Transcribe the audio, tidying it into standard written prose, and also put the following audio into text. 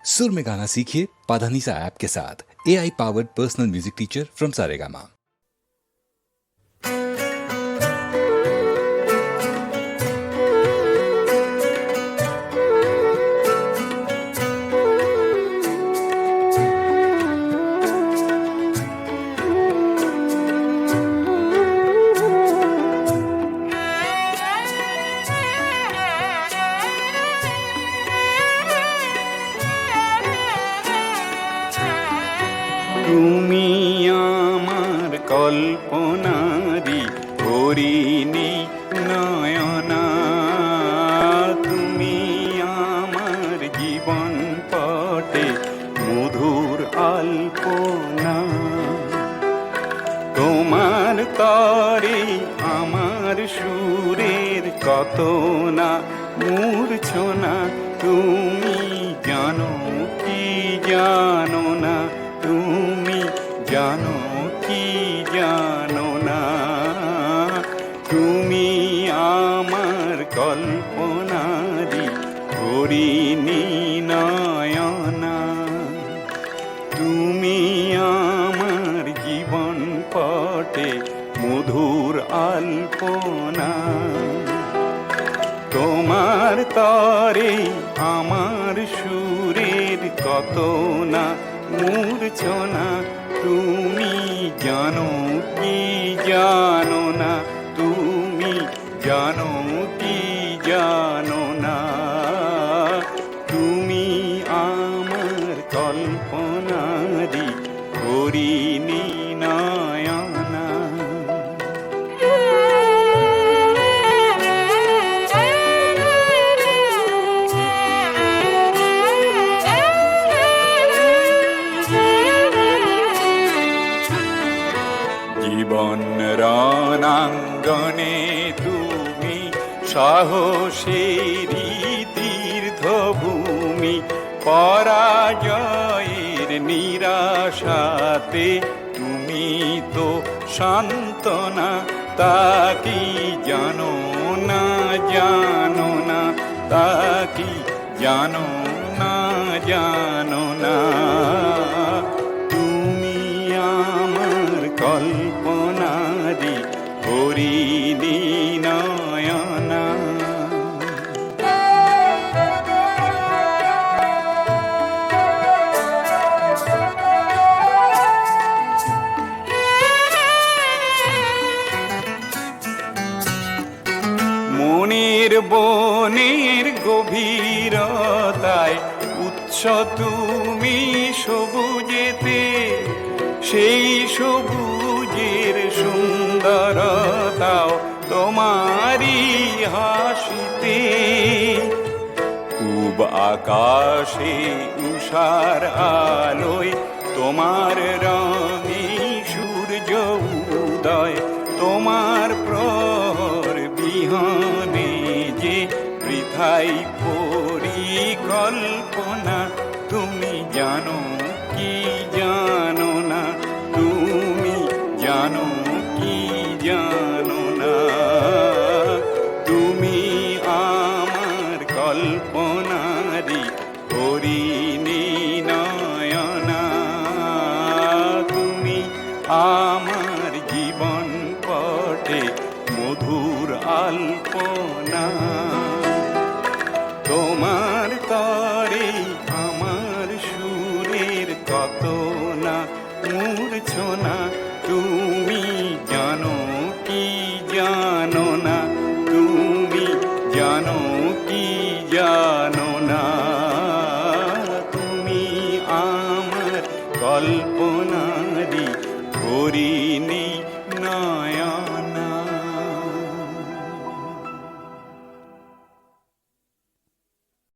सुर में गाना सीखिए पाधानीसा ऐप के साथ। AI powered personal music teacher from Saregama. তুমি আমার কল্পনারি হরিণী নয়না, তুমি আমার জীবন পটে মধুর আলপনা। তোমার তরে আমার সুরের কত না মূর্ছনা, তুমি জানো কি জানো না, তুমি জানো কি জানো না। তুমি আমার কল্পনারি হরিণী নয়না, তুমি আমার জীবন পটে মধুর আলপনা। তোমার তরে আমার সুরের কত না মূর্ছনা, তুমি জানো কি জানো না, তুমি জানো কি জানো না। তুমি আমার কল্পনারি হরিণী নয়না। জীবন রণাঙ্গনে তুমি সাহসেরই তীর্থভূমি, পরাজয়ের নিরাশাতে তুমি তো সান্ত্বনা। তা কি জানো না জানো না, তা কি জানো না জানো না। তুমি আমার কল্পনারি হরিণী নয়না। মনের বনের গভীরতায় উৎস তুমি সবুজেতে, সেই সবুজের সুন্দরতাও তোমারই হাসিতে। পূব আকাশে উষার আলোয় তোমার রঙে সূর্য উদয়, তোমার প্রহর বিহনে যে বৃথাই পরিকল্পনা। তুমি জানো কি জানো না, তুমি জানো কি জানো না। তুমি আমার কল্পনারি হরিণী নয়না, তুমি আমার জীবন পটে মধুর আলপনা। তোমার তরে আমার সুরের কত না মূর্ছনা, তুমি জানো কি জানো না, তুমি জানো কি জানো না। তুমি আমার কল্পনা